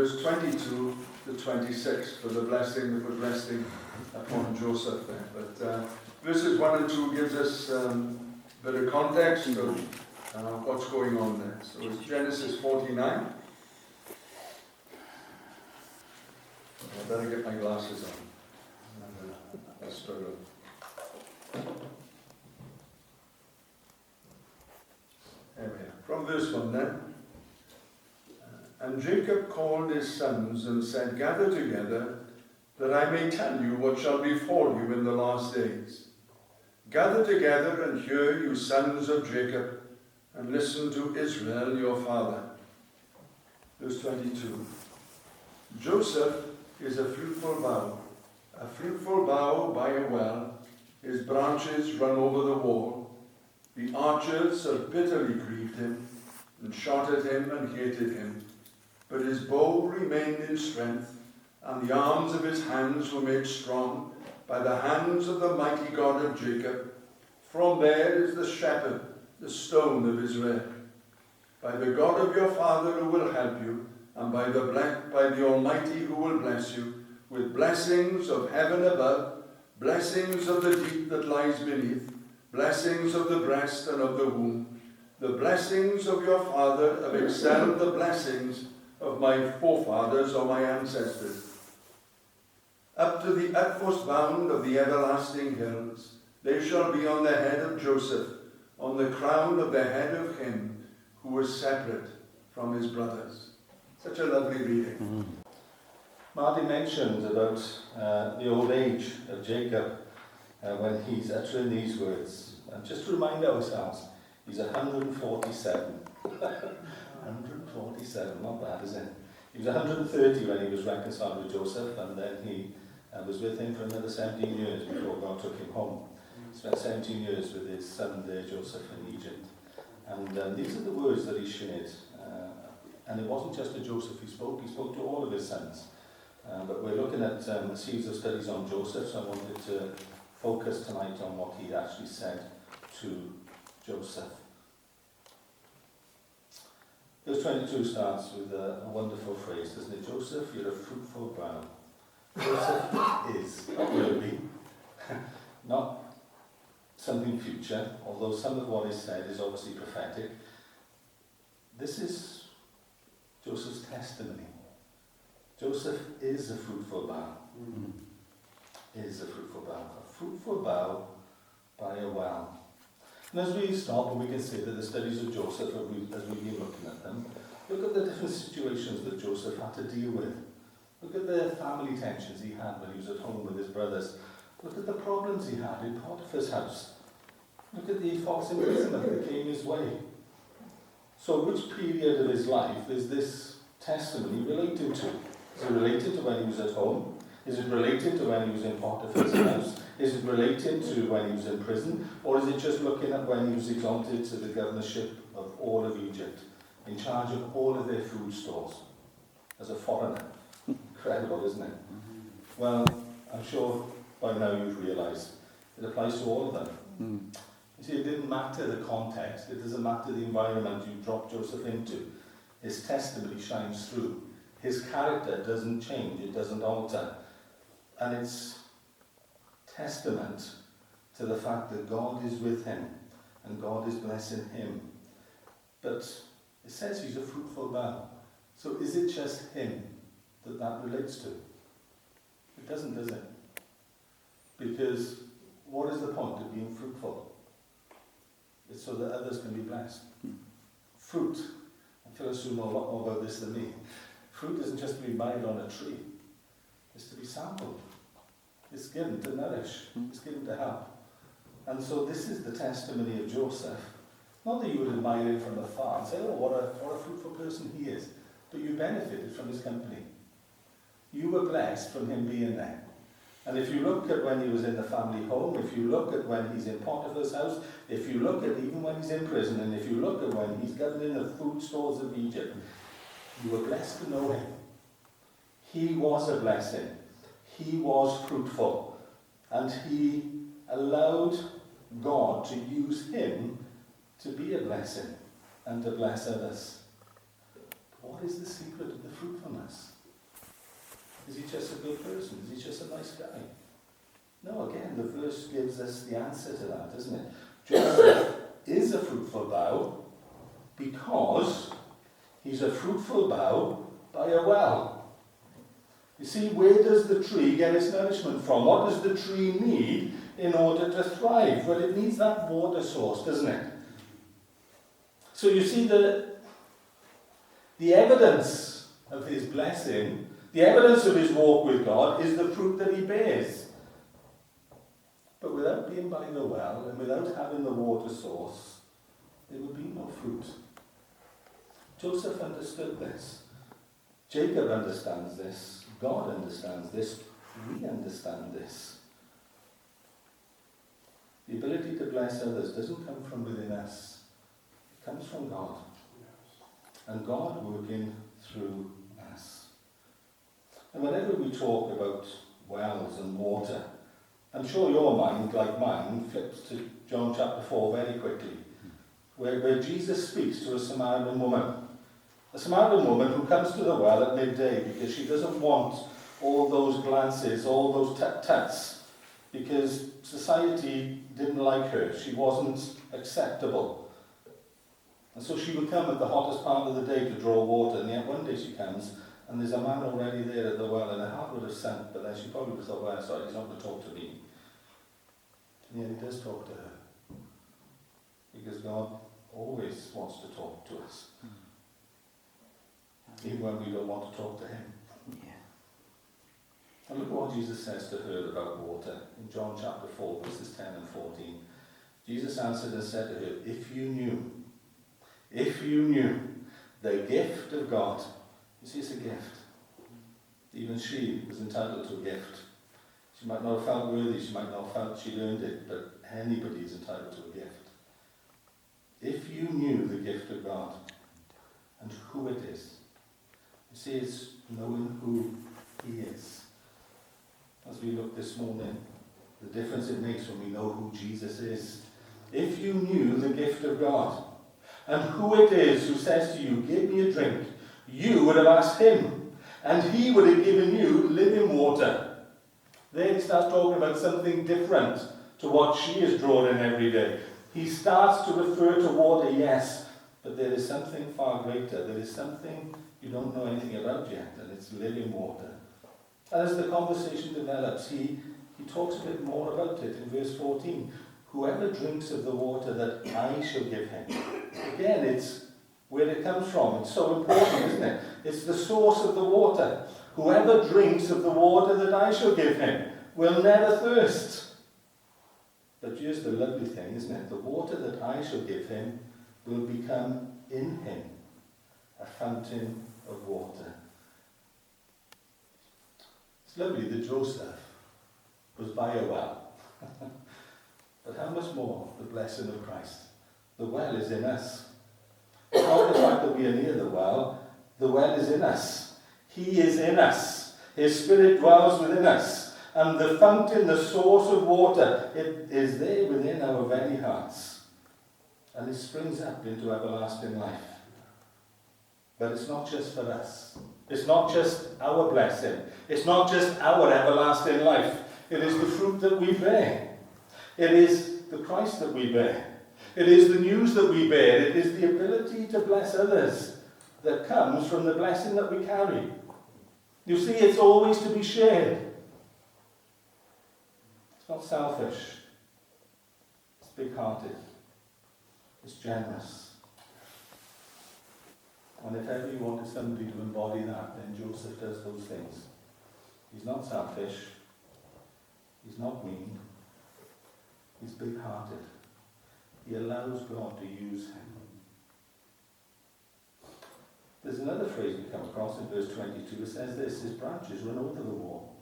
verse 22 to 26 for the blessing that was resting upon Joseph there. But verses 1 and 2 gives us a bit of context of what's going on there. So it's Genesis 49. I better get my glasses on. I struggle. There we are. From verse 1 then. And Jacob called his sons and said, Gather together, that I may tell you what shall befall you in the last days. Gather together and hear, you sons of Jacob, and listen to Israel your father. Verse 22. Joseph is a fruitful bough by a well. His branches run over the wall. The archers have bitterly grieved him, and shot at him and hated him. But his bow remained in strength, and the arms of his hands were made strong by the hands of the mighty God of Jacob. From there is the shepherd, the stone of Israel. By the God of your father who will help you, and by the Almighty who will bless you, with blessings of heaven above, blessings of the deep that lies beneath, blessings of the breast and of the womb. The blessings of your father have excelled the blessings of my forefathers or my ancestors. Up to the utmost bound of the everlasting hills, they shall be on the head of Joseph, on the crown of the head of him who was separate from his brothers. Such a lovely reading. Mm-hmm. Martin mentioned about the old age of Jacob when he's uttering these words. And just to remind ourselves, he's 147. 147, not bad, is it? He was 130 when he was reconciled with Joseph, and then he was with him for another 17 years before God took him home. He spent 17 years with his son there, Joseph, in Egypt. And these are the words that he shared. And it wasn't just to Joseph he spoke to all of his sons. But we're looking at a series of studies on Joseph, so I wanted to focus tonight on what he actually said to Joseph. Verse 22 starts with a wonderful phrase, doesn't it? Joseph, you're a fruitful bough. Joseph is, not will be, not something future, although some of what is said is obviously prophetic. This is Joseph's testimony. Joseph is a fruitful bough. Is a fruitful bough. A fruitful bough by a well. And as we stop and we consider the studies of Joseph as we've been looking at them, look at the different situations that Joseph had to deal with. Look at the family tensions he had when he was at home with his brothers. Look at the problems he had in Potiphar's house. Look at the false imprisonment that came his way. So which period of his life is this testimony related to? Is it related to when he was at home? Is it related to when he was in Potiphar's house? Is it related to when he was in prison? Or is it just looking at when he was exalted to the governorship of all of Egypt, in charge of all of their food stores, as a foreigner? Incredible, isn't it? Well, I'm sure by now you've realised it applies to all of them. You see, it didn't matter the context. It doesn't matter the environment you drop Joseph into. His testimony shines through. His character doesn't change. It doesn't alter. And it's testament to the fact that God is with him and God is blessing him. But it says he's a fruitful bough. So is it just him that relates to? It doesn't, does it? Because what is the point of being fruitful? It's so that others can be blessed. Fruit. And Phyllis will know a lot more about this than me. Fruit isn't just to be made on a tree. It's to be sampled. It's given to nourish. It's given to help. And so this is the testimony of Joseph. Not that you would admire him from afar and say, oh, what a fruitful person he is. But you benefited from his company. You were blessed from him being there. And if you look at when he was in the family home, if you look at when he's in Potiphar's house, if you look at even when he's in prison, and if you look at when he's governing the food stores of Egypt, you were blessed to know him. He was a blessing. He was fruitful. And he allowed God to use him to be a blessing and to bless others. What is the secret of the fruitfulness? Is he just a good person? Is he just a nice guy? No, again, the verse gives us the answer to that, doesn't it? Joseph is a fruitful bough because he's a fruitful bough by a well. You see, where does the tree get its nourishment from? What does the tree need in order to thrive? Well, it needs that water source, doesn't it? So you see, the evidence of his blessing, the evidence of his walk with God, is the fruit that he bears. But without being by the well and without having the water source, there would be no fruit. Joseph understood this. Jacob understands this. God understands this. We understand this. The ability to bless others doesn't come from within us. It comes from God. And God working through us. And whenever we talk about wells and water, I'm sure your mind, like mine, flips to John chapter 4 very quickly, where Jesus speaks to a Samaritan woman. A Samaritan woman who comes to the well at midday because she doesn't want all those glances, all those tut-tuts, because society didn't like her. She wasn't acceptable. And so she would come at the hottest part of the day to draw water, and yet one day she comes, and there's a man already there at the well, and her heart would have sunk, but then she probably would have thought, well, sorry, he's not going to talk to me. And yet he does talk to her. Because God always wants to talk to us. Even when we don't want to talk to him. Yeah. And look at what Jesus says to her about water. In John chapter 4, verses 10 and 14. Jesus answered and said to her, if you knew the gift of God. You see, it's a gift. Even she was entitled to a gift. She might not have felt worthy, she might not have felt she'd earned it, but anybody is entitled to a gift. If you knew the gift of God and who it is. You see, it's knowing who he is. As we look this morning, the difference it makes when we know who Jesus is. If you knew the gift of God and who it is who says to you, give me a drink, you would have asked him, and he would have given you living water. There he starts talking about something different to what she is drawn in every day. He starts to refer to water, yes, but there is something far greater. There is something you don't know anything about yet, and it's living water. And as the conversation develops, he talks a bit more about it in verse 14. Whoever drinks of the water that I shall give him. Again, it's where it comes from. It's so important, isn't it? It's the source of the water. Whoever drinks of the water that I shall give him will never thirst. But here's the lovely thing, isn't it? The water that I shall give him will become in him a fountain of water. It's lovely that Joseph was by a well. But how much more the blessing of Christ? The well is in us. It's not the fact that we are near the well is in us. He is in us. His Spirit dwells within us. And the fountain, the source of water, it is there within our very hearts. And it springs up into everlasting life. But it's not just for us. It's not just our blessing. It's not just our everlasting life. It is the fruit that we bear. It is the Christ that we bear. It is the news that we bear. It is the ability to bless others that comes from the blessing that we carry. You see, it's always to be shared. It's not selfish. It's big-hearted. It's generous. And if ever you wanted somebody to embody that, then Joseph does those things. He's not selfish. He's not mean. He's big-hearted. He allows God to use him. There's another phrase we come across in verse 22. It says this, his branches run over the wall.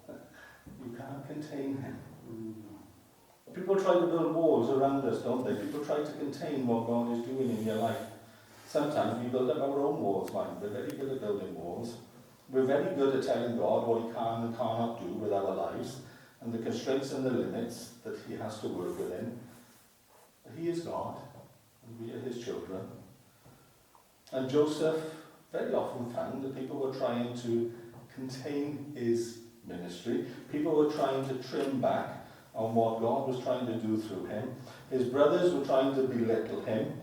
You can't contain him. People try to build walls around us, don't they? People try to contain what God is doing in your life. Sometimes we build up our own walls, mind. We're very good at building walls. We're very good at telling God what he can and cannot do with our lives, and the constraints and the limits that he has to work within. But he is God, and we are his children. And Joseph very often found that people were trying to contain his ministry. People were trying to trim back on what God was trying to do through him. His brothers were trying to belittle him.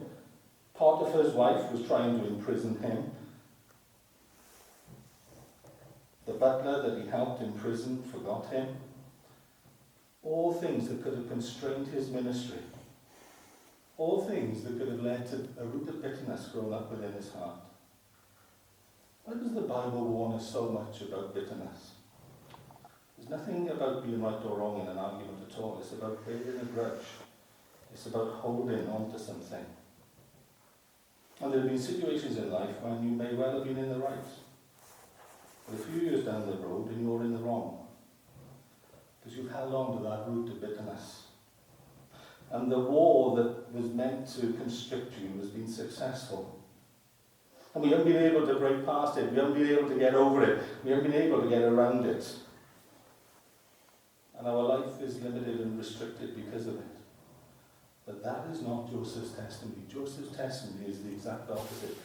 Potiphar's wife was trying to imprison him. The butler that he helped in prison forgot him. All things that could have constrained his ministry. All things that could have led to a root of bitterness growing up within his heart. Why does the Bible warn us so much about bitterness? There's nothing about being right or wrong in an argument at all. It's about bearing a grudge. It's about holding on to something. And there have been situations in life when you may well have been in the right. But a few years down the road and you're in the wrong. Because you've held on to that root of bitterness. And the war that was meant to constrict you has been successful. And we haven't been able to break past it. We haven't been able to get over it. We haven't been able to get around it. And our life is limited and restricted because of it. But that is not Joseph's testimony. Joseph's testimony is the exact opposite.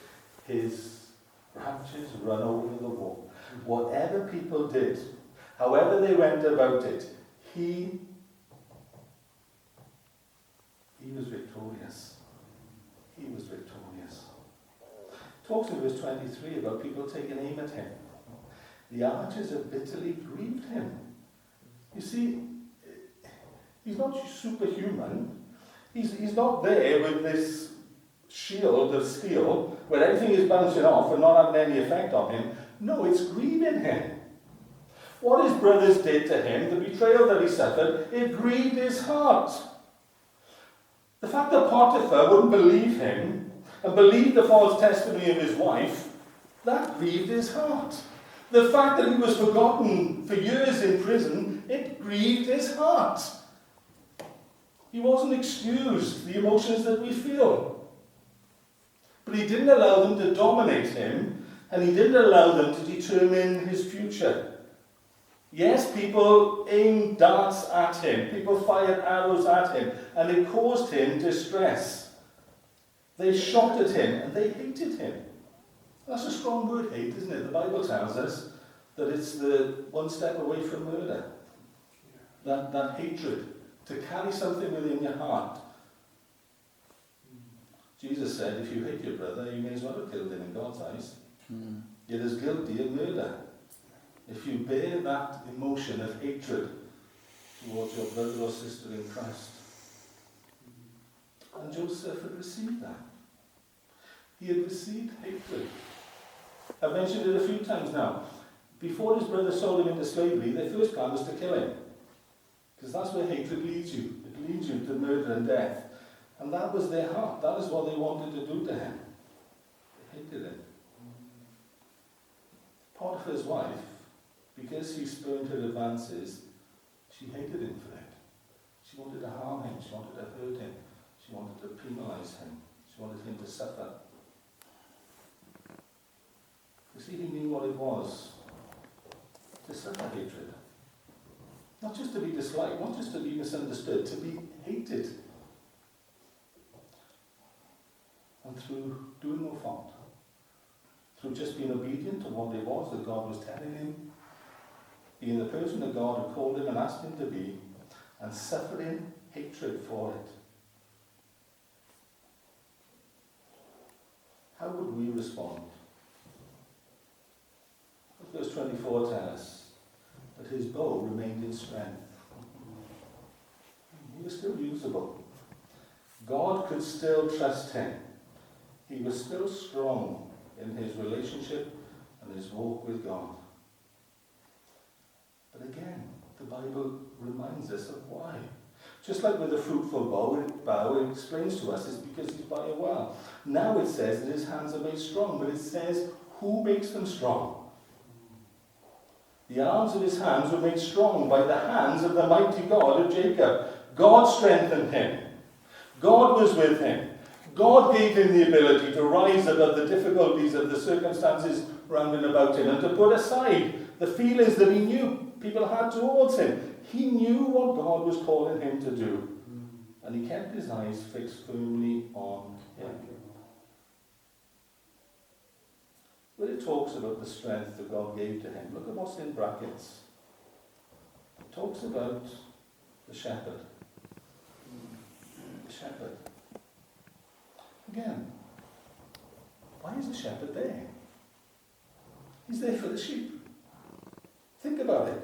His branches run over the wall. Whatever people did, however they went about it, he was victorious. He was victorious. Talks in verse 23 about people taking aim at him. The archers have bitterly grieved him. You see, he's not superhuman. He's not there with this shield of steel where everything is bouncing off and not having any effect on him. No, it's grieving him. What his brothers did to him, the betrayal that he suffered, it grieved his heart. The fact that Potiphar wouldn't believe him and believe the false testimony of his wife, that grieved his heart. The fact that he was forgotten for years in prison, it grieved his heart. He wasn't excused the emotions that we feel. But he didn't allow them to dominate him, and he didn't allow them to determine his future. Yes, people aimed darts at him, people fired arrows at him, and it caused him distress. They shot at him, and they hated him. That's a strong word, hate, isn't it? The Bible tells us that it's the one step away from murder. That hatred, to carry something within your heart. Jesus said, if you hate your brother, you may as well have killed him in God's eyes. You're as guilty of murder. If you bear that emotion of hatred towards your brother or sister in Christ. And Joseph had received that. He had received hatred. I've mentioned it a few times now. Before his brothers sold him into slavery, their first plan was to kill him. Because that's where hatred leads you. It leads you to murder and death. And that was their heart. That is what they wanted to do to him. They hated him. Potiphar's wife, because he spurned her advances, she hated him for it. She wanted to harm him. She wanted to hurt him. She wanted to penalize him. She wanted him to suffer. You see, he knew what it was to suffer hatred. Not just to be disliked, not just to be misunderstood, to be hated. And through doing no fault, through just being obedient to what it was that God was telling him, being the person that God had called him and asked him to be, and suffering hatred for it. How would we respond? Verse 24 tells us that his bow remained in strength. He was still usable. God could still trust him. He was still strong in his relationship and his walk with God. But again, the Bible reminds us of why. Just like with a fruitful bow, it explains to us it's because he's by a well. Now it says that his hands are made strong, but it says who makes them strong? The arms of his hands were made strong by the hands of the mighty God of Jacob. God strengthened him. God was with him. God gave him the ability to rise above the difficulties of the circumstances round and about him and to put aside the feelings that he knew people had towards him. He knew what God was calling him to do. And he kept his eyes fixed firmly on him. where it talks about the strength that God gave to him, look at what's in brackets. It talks about the shepherd. The shepherd. Again, why is the shepherd there? He's there for the sheep. Think about it.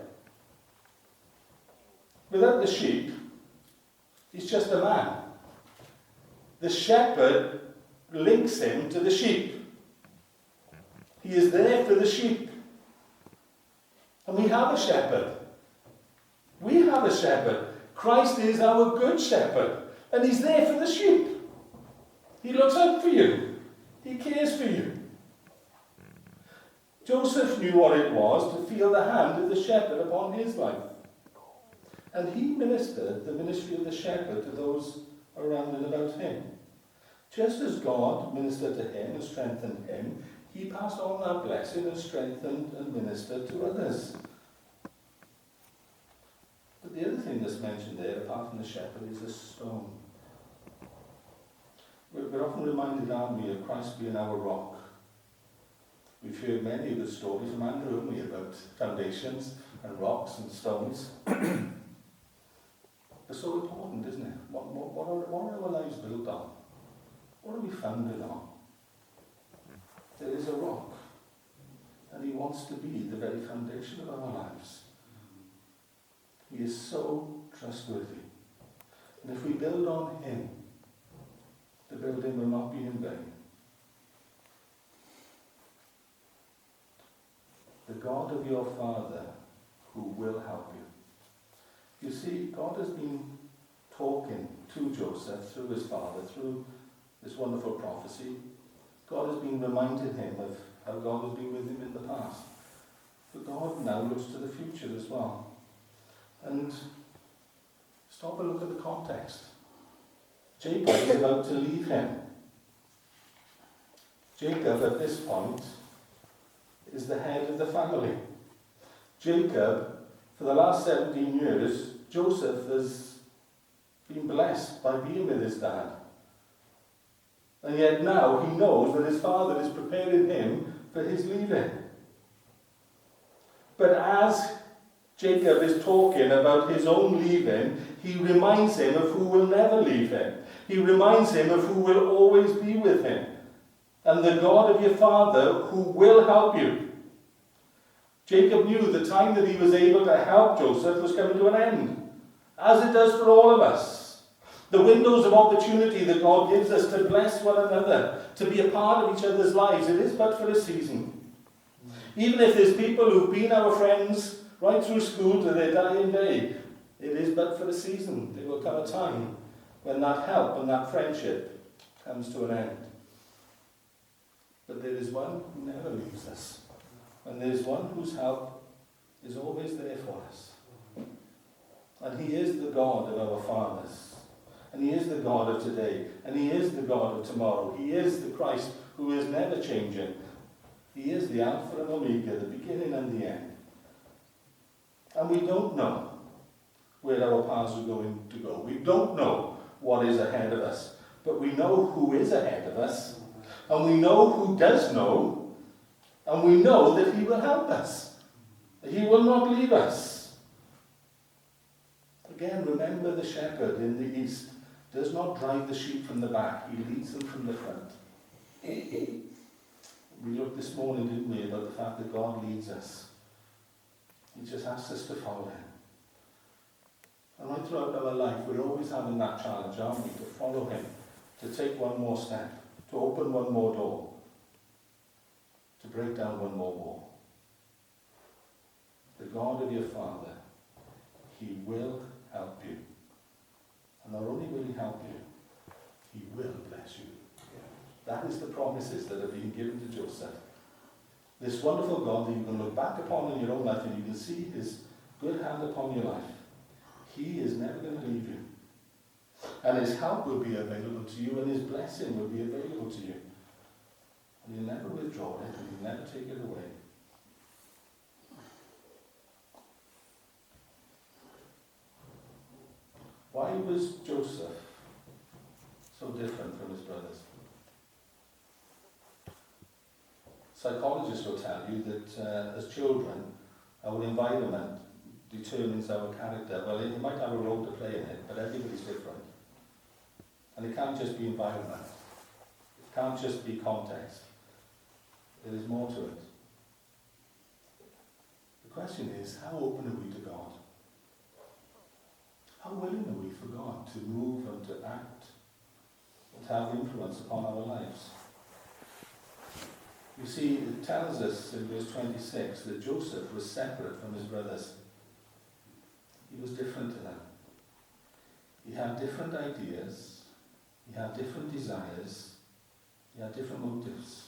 Without the sheep, he's just a man. The shepherd links him to the sheep. He is there for the sheep. And we have a shepherd. We have a shepherd. Christ is our good shepherd. And he's there for the sheep. He looks out for you. He cares for you. Joseph knew what it was to feel the hand of the shepherd upon his life. And he ministered the ministry of the shepherd to those around and about him. Just as God ministered to him and strengthened him, he passed on that blessing and strengthened and ministered to others. But the other thing that's mentioned there, apart from the shepherd, is a stone. We're often reminded, aren't we, of Christ being our rock. We've heard many of the stories from Andrew, haven't we, about foundations and rocks and stones. It's so important, isn't it? What are our lives built on? What are we founded on? There is a rock, and he wants to be the very foundation of our lives. He is so trustworthy. And if we build on him, the building will not be in vain. The God of your Father who will help you. You see, God has been talking to Joseph through his father, through this wonderful prophecy. God has been reminding him of how God has been with him in the past. But God now looks to the future as well. And stop and look at the context. Jacob is about to leave him. Jacob, at this point, is the head of the family. Jacob, for the last 17 years, Joseph has been blessed by being with his dad. And yet now he knows that his father is preparing him for his leaving. But as Jacob is talking about his own leaving, he reminds him of who will never leave him. He reminds him of who will always be with him. And the God of your father who will help you. Jacob knew the time that he was able to help Joseph was coming to an end, as it does for all of us. The windows of opportunity that God gives us to bless one another, to be a part of each other's lives, it is but for a season. Even if there's people who've been our friends right through school to their dying day, it is but for a season. There will come a time when that help and that friendship comes to an end. But there is one who never leaves us. And there is one whose help is always there for us. And he is the God of our fathers. And he is the God of today. And he is the God of tomorrow. He is the Christ who is never changing. He is the Alpha and Omega, the beginning and the end. And we don't know where our paths are going to go. We don't know what is ahead of us. But we know who is ahead of us. And we know who does know. And we know that he will help us. He will not leave us. Again, remember the shepherd in the east does not drive the sheep from the back. He leads them from the front. We looked this morning, didn't we, about the fact that God leads us. He just asks us to follow him. And right throughout our life, we're always having that challenge, aren't we, to follow him, to take one more step, to open one more door, to break down one more wall. The God of your Father, he will help you. And not only will he help you, he will bless you. That is the promises that have been given to Joseph. This wonderful God that you can look back upon in your own life and you can see his good hand upon your life. He is never going to leave you. And his help will be available to you and his blessing will be available to you. And he'll never withdraw it and he'll never take it away. Why was Joseph so different from his brothers? Psychologists will tell you that as children, our environment determines our character. Well, you might have a role to play in it, but everybody's different. And it can't just be environment. It can't just be context. There is more to it. The question is, how open are we to God? How willing are we for God to move and to act and to have influence upon our lives? You see, it tells us in verse 26 that Joseph was separate from his brothers. He was different to them. He had different ideas, he had different desires, he had different motives.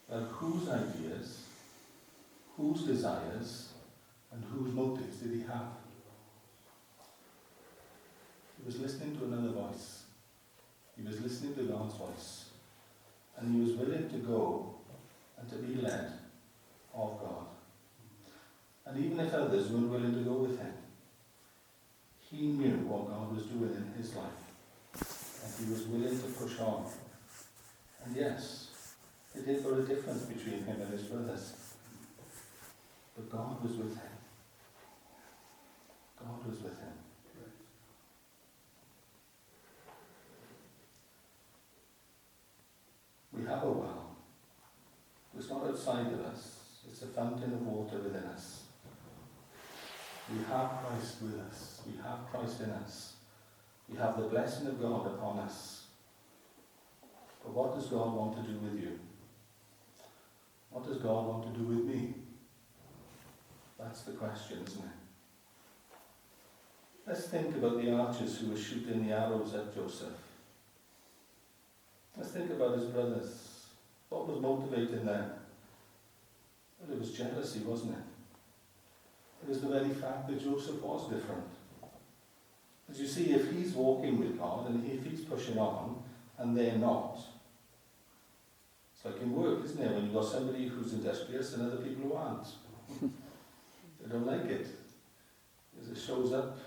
Well, whose ideas, whose desires, and whose motives did he have? He was listening to another voice. He was listening to God's voice. And he was willing to go and to be led of God. And even if others weren't willing to go with him, he knew what God was doing in his life. And he was willing to push on. And yes, it did put a difference between him and his brothers. But God was with him. God was with him. We have a well. It's not outside of us. It's a fountain of water within us. We have Christ with us. We have Christ in us. We have the blessing of God upon us. But what does God want to do with you? What does God want to do with me? That's the question, isn't it? Let's think about the archers who were shooting the arrows at Joseph. Let's think about his brothers. What was motivating them? Well, it was jealousy, wasn't it? It was the very fact that Joseph was different. As you see, if he's walking with God and if he's pushing on and they're not, it's like in work, isn't it? When you've got somebody who's industrious and other people who aren't. They don't like it. Because it shows up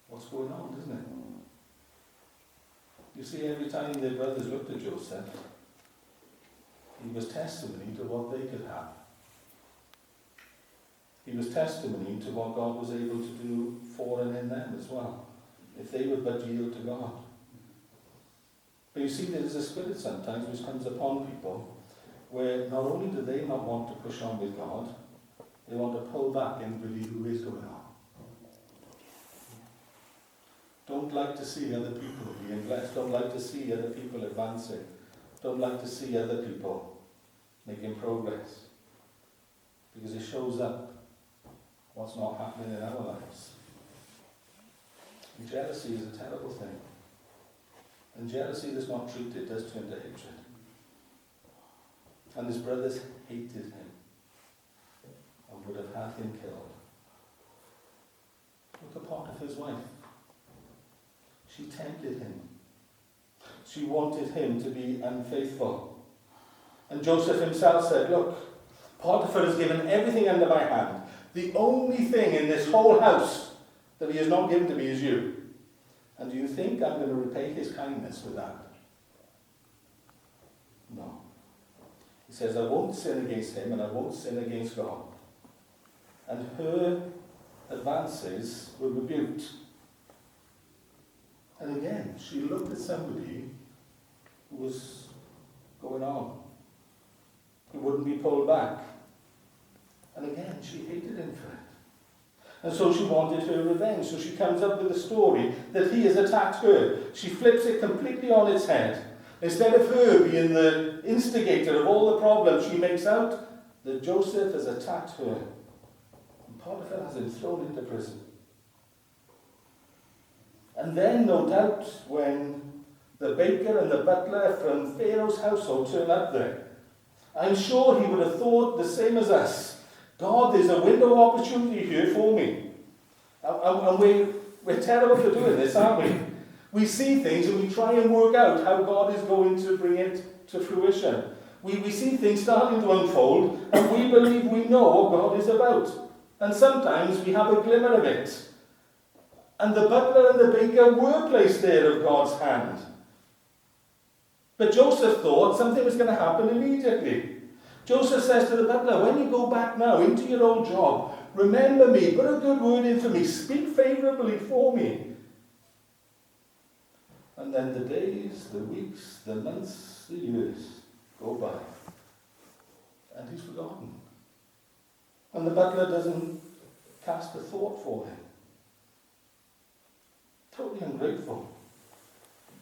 what's going on, doesn't it? You see, every time their brothers looked at Joseph, he was testimony to what they could have. He was testimony to what God was able to do for and in them as well, if they would but yield to God. But you see, there is a spirit sometimes which comes upon people where not only do they not want to push on with God, they want to pull back anybody who is going on. Don't like to see other people being blessed. Don't like to see other people advancing. Don't like to see other people making progress. Because it shows up what's not happening in our lives. And jealousy is a terrible thing. And jealousy that's not treated does turn to hatred. And his brothers hated him and would have had him killed. Look at Potiphar's wife. She tempted him. She wanted him to be unfaithful. And Joseph himself said, look, Potiphar has given everything under my hand. The only thing in this whole house that he has not given to me is you. And do you think I'm going to repay his kindness with that? No. He says, I won't sin against him and I won't sin against God. And her advances were rebuked. And again, she looked at somebody who was going on, who wouldn't be pulled back. And again, she hated him for it. And so she wanted her revenge. So she comes up with a story that he has attacked her. She flips it completely on its head. Instead of her being the instigator of all the problems, she makes out that Joseph has attacked her. And Potiphar has him thrown into prison. And then, no doubt, when the baker and the butler from Pharaoh's household turn up there, I'm sure he would have thought the same as us. God, there's a window of opportunity here for me. And we're terrible for doing this, aren't we? We see things and we try and work out how God is going to bring it to fruition. We see things starting to unfold and we believe we know what God is about. And sometimes we have a glimmer of it. And the butler and the baker were placed there of God's hand. But Joseph thought something was going to happen immediately. Joseph says to the butler, when you go back now into your old job, remember me, put a good word in for me, speak favourably for me. And then the days, the weeks, the months, the years go by. And he's forgotten. And the butler doesn't cast a thought for him. Totally ungrateful.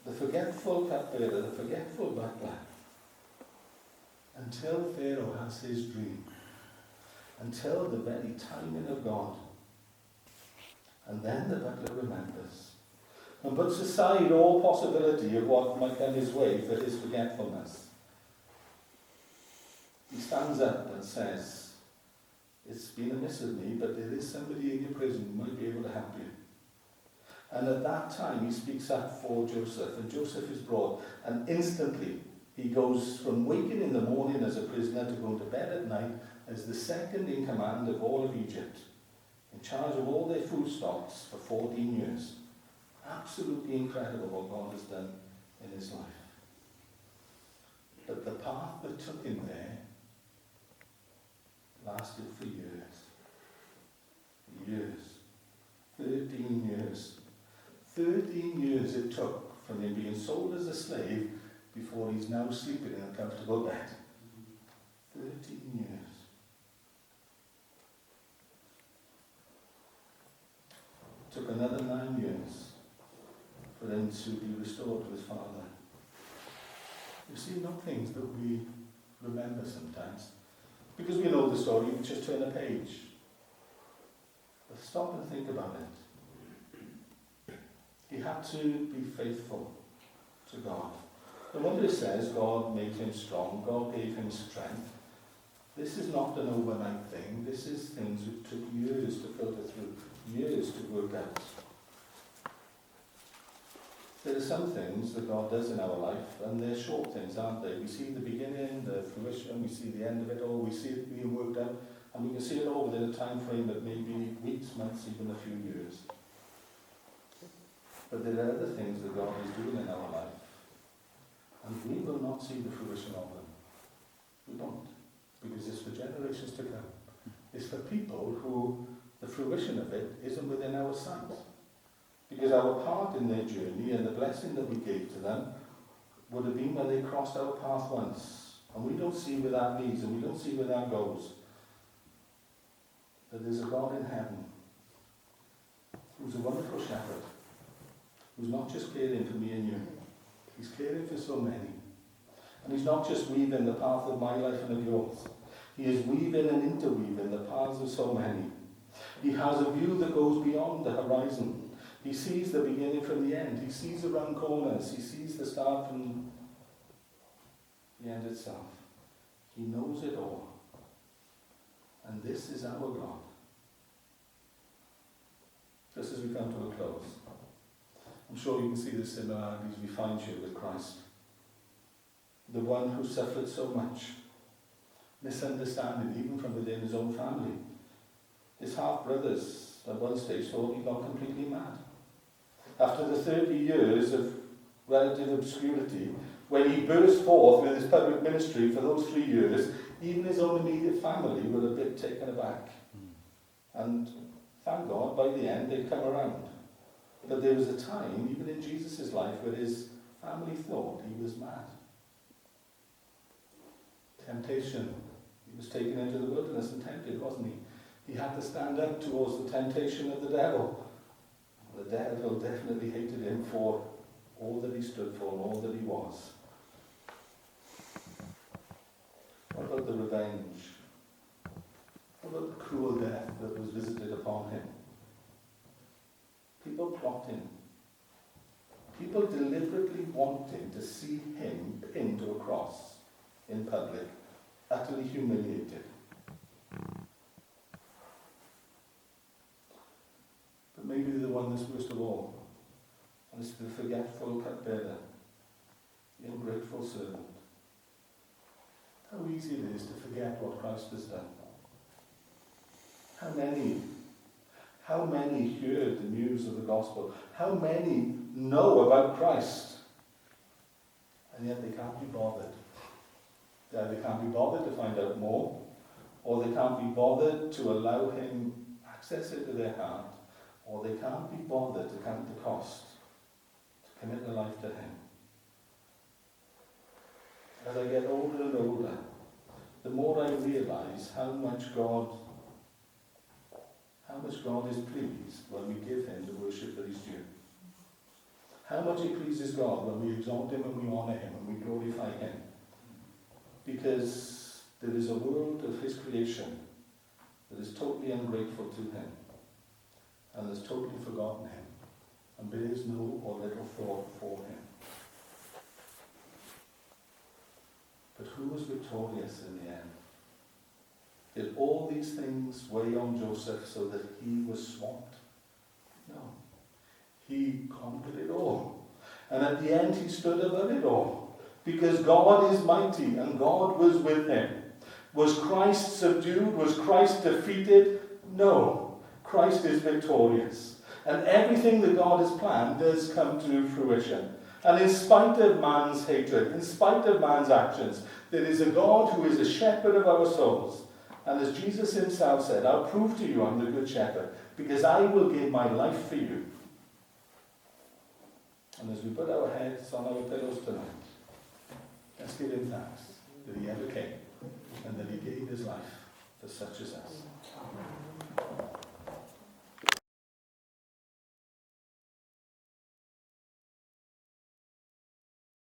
The forgetful cupbearer, the forgetful butler. Until Pharaoh has his dream. Until the very timing of God. And then the butler remembers. And puts aside all possibility of what might come his way for his forgetfulness. He stands up and says, it's been amiss of me, but there is somebody in your prison who might be able to help you. And at that time he speaks up for Joseph, and Joseph is brought, and instantly he goes from waking in the morning as a prisoner to going to bed at night as the second in command of all of Egypt, in charge of all their food stocks for 14 years. Absolutely incredible what God has done in his life. But the path that took him there lasted for years. Years. 13 years. 13 years it took from him being sold as a slave before he's now sleeping in a comfortable bed. 13 years. It took another 9 years for him to be restored to his father. You see, not things that we remember sometimes. Because we know the story, we just turn a page. But stop and think about it. He had to be faithful to God. And when it says God made him strong, God gave him strength, this is not an overnight thing. This is things that took years to filter through, years to work out. There are some things that God does in our life, and they're short things, aren't they? We see the beginning, the fruition, we see the end of it all, we see it being worked out, and we can see it all within a time frame that may be weeks, months, even a few years. But there are other things that God is doing in our life, and we will not see the fruition of them. We won't, because it's for generations to come. It's for people who the fruition of it isn't within our sight. Because our part in their journey and the blessing that we gave to them would have been when they crossed our path once. And we don't see where that leads, and we don't see where that goes. But there's a God in heaven who's a wonderful shepherd, who's not just caring for me and you, he's caring for so many. And he's not just weaving the path of my life and of yours. He is weaving and interweaving the paths of so many. He has a view that goes beyond the horizon. He sees the beginning from the end. He sees around corners. He sees the start from the end itself. He knows it all. And this is our God. Just as we come to a close, I'm sure you can see the similarities we find here with Christ. The one who suffered so much, misunderstanding even from within his own family. His half-brothers at one stage thought he'd gone completely mad. After the 30 years of relative obscurity, when he burst forth with his public ministry for those 3 years, even his own immediate family were a bit taken aback. And thank God, by the end, they'd come around. But there was a time, even in Jesus' life, where his family thought he was mad. Temptation. He was taken into the wilderness and tempted, wasn't he? He had to stand up towards the temptation of the devil. The devil definitely hated him for all that he stood for and all that he was. What about the revenge? What about the cruel death that was visited upon him? People plotting. People deliberately wanting to see him pinned to a cross in public, utterly humiliated. But maybe the one that's worst of all, and it's the forgetful cupbearer, the ungrateful servant. How easy it is to forget what Christ has done. How many heard the news of the gospel? How many know about Christ? and yet they can't be bothered. They either can't be bothered to find out more, or they can't be bothered to allow him access into their heart, or they can't be bothered to count the cost, to commit their life to him. As I get older and older, the more I realise how much God is pleased when we give him the worship that he's due. How much it pleases God when we exalt him and we honour him and we glorify him. Because there is a world of his creation that is totally ungrateful to him and has totally forgotten him and bears no or little thought for him. But who was victorious in the end? Did all these things weigh on Joseph so that he was swamped? No. He conquered it all. And at the end he stood above it all. Because God is mighty and God was with him. Was Christ subdued? Was Christ defeated? No. Christ is victorious. And everything that God has planned does come to fruition. And in spite of man's hatred, in spite of man's actions, there is a God who is a shepherd of our souls. And as Jesus himself said, I'll prove to you I'm the good shepherd, because I will give my life for you. And as we put our heads on our pillows tonight, let's give him thanks that he ever came and that he gave his life for such as us. Amen.